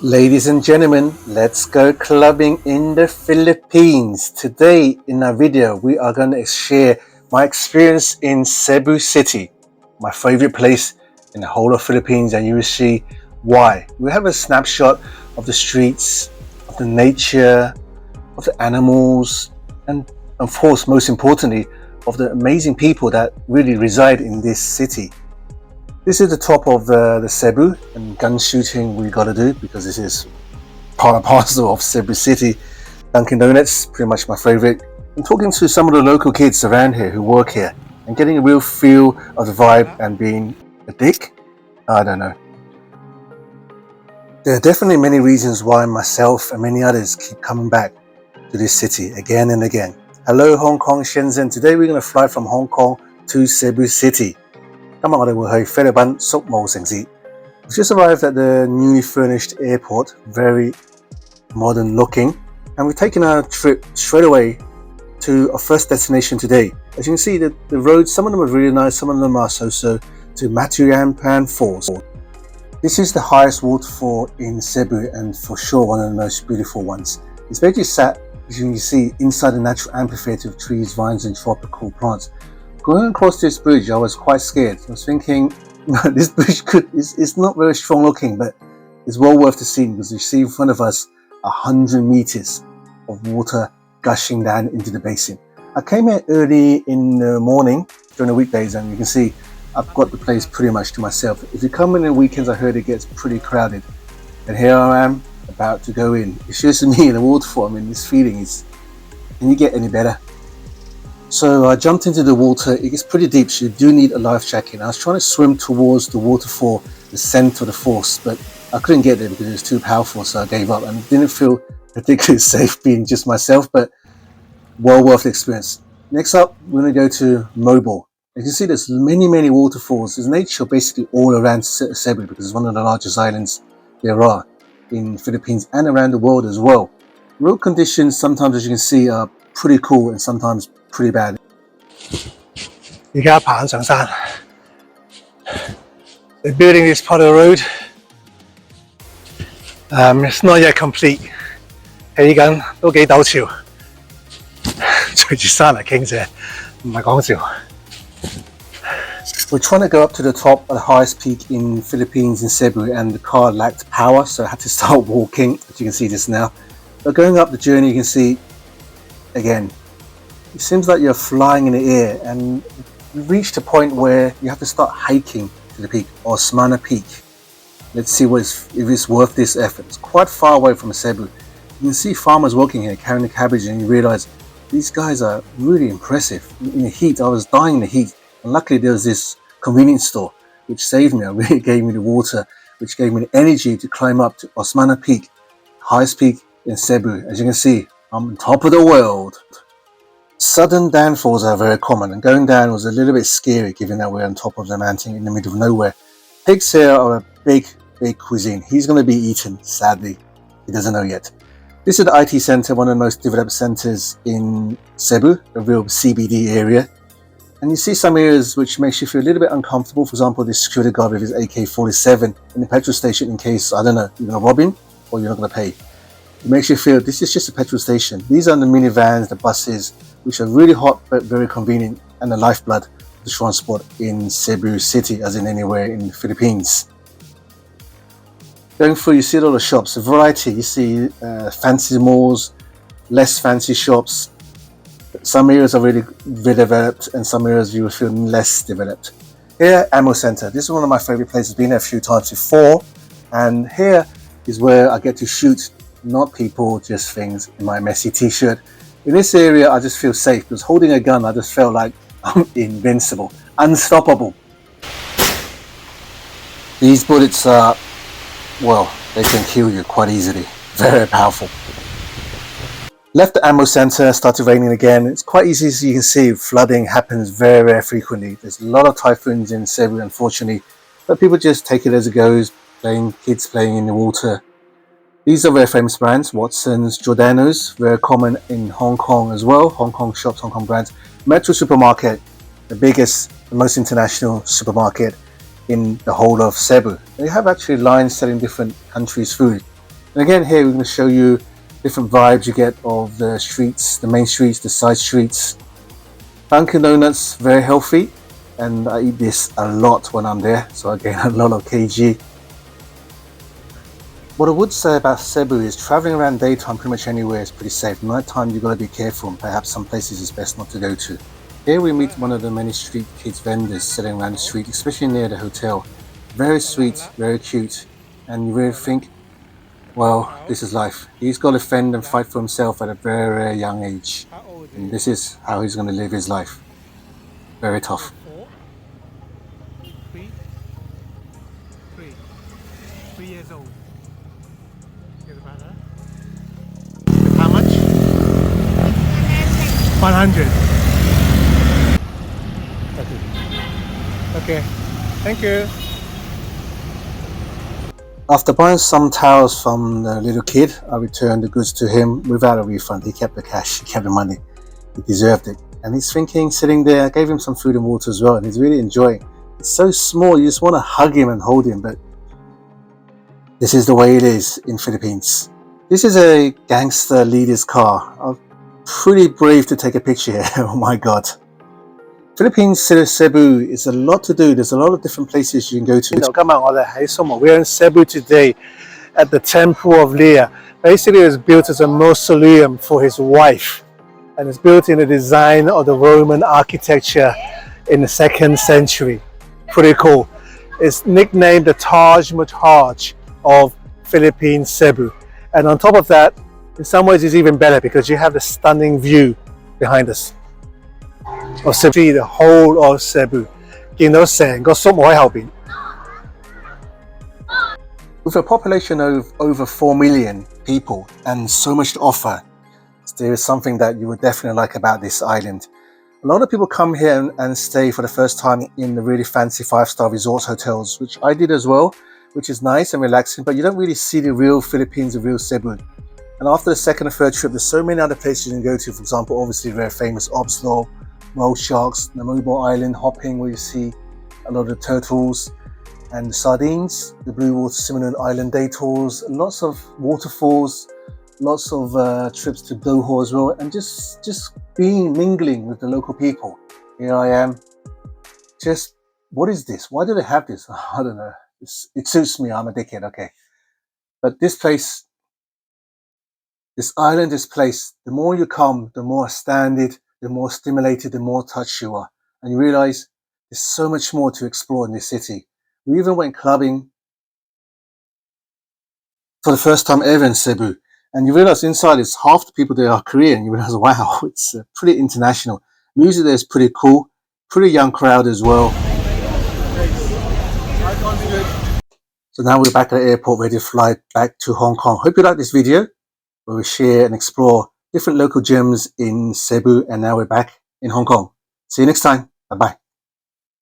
Ladies and gentlemen, let's go clubbing in the Philippines. Today in our video, we are going to share my experience in Cebu City, my favorite place in the whole of Philippines, and you will see why. We have a snapshot of the streets, of the nature, of the animals, and of course, most importantly, of the amazing people that really reside in this city. This is the top of the Cebu, and gun shooting we got to do because this is part and parcel of Cebu City. Dunkin' Donuts, pretty much my favorite. I'm talking to some of the local kids around here who work here and getting a real feel of the vibe and being a dick? I don't know. There are definitely many reasons why myself and many others keep coming back to this city again and again. Hello Hong Kong, Shenzhen. Today we're going to fly from Hong Kong to Cebu City. 今日我哋會去菲律賓宿務城市. We've just arrived at the newly furnished airport, very modern looking, and we've taken our trip straight away to our first destination today. As you can see, the roads, some of them are really nice, some of them are so-so, to Maturampan Falls. This is the highest waterfall in Cebu and for sure one of the most beautiful ones. It's basically sat, as you can see, inside a natural amphitheatre of trees, vines and tropical plants. Going across this bridge, I was quite scared. I was thinking, this bridge it's not very strong looking, but it's well worth the scene because you see in front of us 100 meters of water gushing down into the basin. I came here early in the morning during the weekdays, and you can see I've got the place pretty much to myself. If you come in the weekends, I heard it gets pretty crowded. And here I am about to go in. It's just me in the waterfall. I mean, this feeling is, can you get any better? So I jumped into the water. It gets pretty deep, so you do need a life jacket. I was trying to swim towards the waterfall, the center of the force, but I couldn't get there because it was too powerful, so I gave up. And it didn't feel particularly safe being just myself, but well worth the experience. Next up, we're going to go to Mobile. As you can see, there's many waterfalls. There's nature basically all around Cebu because it's one of the largest islands there are in the Philippines and around the world as well. Road conditions sometimes, as you can see, are pretty cool and sometimes pretty bad. 而家爬緊上山. They're building this part of the road. It's not yet complete. 起緊都幾陡峭，隨住山嚟傾瀉，唔係講笑。We're trying to go up to the top of the highest peak in Philippines in Cebu, and the car lacked power, so I had to start walking, as you can see just now. But going up the journey, you can see, again, it seems like you're flying in the air, and you've reached a point where you have to start hiking to the peak, or Smana Peak. Let's see if it's worth this effort. It's quite far away from Cebu. You can see farmers working here carrying the cabbage, and you realize these guys are really impressive. In the heat, I was dying in the heat, and luckily there was this convenience store which saved me. It really gave me the water, which gave me the energy to climb up to Osmana Peak, highest peak in Cebu. As you can see, I'm on top of the world. Sudden downfalls are very common, and going down was a little bit scary given that we're on top of the mountain in the middle of nowhere. Pigs here are a big cuisine. He's going to be eaten, sadly. He doesn't know yet. This is the IT center, one of the most developed centers in Cebu, a real CBD area. And you see some areas which makes you feel a little bit uncomfortable. For example, this security guard with his AK-47 in the petrol station in case, I don't know, you're going to rob him or you're not going to pay. It makes you feel this is just a petrol station. These are the minivans, the buses, which are really hot but very convenient, and the lifeblood of the transport in Cebu City, as in anywhere in the Philippines. Going through, you see a lot of shops, a variety. You see fancy malls, less fancy shops. Some areas are really developed, and some areas you will feel less developed. Here, Ammo Center. This is one of my favorite places. Been there a few times before, and here is where I get to shoot not people, just things in my messy t-shirt. In this area, I just feel safe because holding a gun, I just felt like I'm invincible, unstoppable. These bullets are, well, they can kill you quite easily. Very powerful. Left the ammo center, started raining again. It's quite easy, as you can see, flooding happens very frequently. There's a lot of typhoons in Cebu, unfortunately, but people just take it as it goes, kids playing in the water. These are very famous brands, Watson's, Giordano's, very common in Hong Kong as well. Hong Kong shops, Hong Kong brands. Metro Supermarket, the biggest, the most international supermarket in the whole of Cebu. They have actually lines selling different countries' food. And again, here we're going to show you different vibes you get of the streets, the main streets, the side streets. Dunkin' Donuts, very healthy, and I eat this a lot when I'm there, so I gain a lot of kg. What I would say about Cebu is traveling around daytime pretty much anywhere is pretty safe. Nighttime you've got to be careful, and perhaps some places it's best not to go to. Here we meet one of the many street kids vendors selling around the street, especially near the hotel. Very sweet, very cute, and you really think, well, this is life. He's got to fend and fight for himself at a very, very young age. And this is how he's going to live his life. Very tough. 3 years old. How much? 100. Okay. Thank you. After buying some towels from the little kid, I returned the goods to him without a refund. He kept the cash, he kept the money. He deserved it. And he's thinking, sitting there, I gave him some food and water as well, and he's really enjoying. It's so small, you just want to hug him and hold him, but this is the way it is in Philippines. This is a gangster leader's car. I'm pretty brave to take a picture here. Oh my God. Philippines, Cebu is a lot to do. There's a lot of different places you can go to. We're in Cebu today at the Temple of Leah. Basically, it was built as a mausoleum for his wife, and it's built in the design of the Roman architecture in the 2nd century. Pretty cool. It's nicknamed the Taj Mahal of Philippines, Cebu. And on top of that, in some ways it's even better because you have the stunning view behind us of Cebu, the whole of Cebu. With a population of over 4 million people and so much to offer, there is something that you would definitely like about this island. A lot of people come here and stay for the first time in the really fancy 5-star resorts hotels, which I did as well, which is nice and relaxing, but you don't really see the real Philippines, the real Cebu. And after the 2nd or 3rd trip, there's so many other places you can go to. For example, obviously very famous Obslaw, whale sharks, the mobile island hopping where you see a lot of the turtles and the sardines, the blue water Simonon Island day tours, lots of waterfalls, lots of trips to Doho as well, and just mingling with the local people. Here I am. Just, what is this? Why do they have this? I don't know. It suits me. I'm a dickhead. Okay. But this place, this island, this place, the more you come, the more astounded, the more stimulated, the more touched you are. And you realize there's so much more to explore in this city. We even went clubbing for the first time ever in Cebu. And you realize inside it's half the people there are Korean. You realize, wow, it's pretty international. Music there is pretty cool. Pretty young crowd as well. So now we're back at the airport ready to fly back to Hong Kong. Hope you like this video where we share and explore different local gems in Cebu, and now we're back in Hong Kong. See you next time. Bye-bye.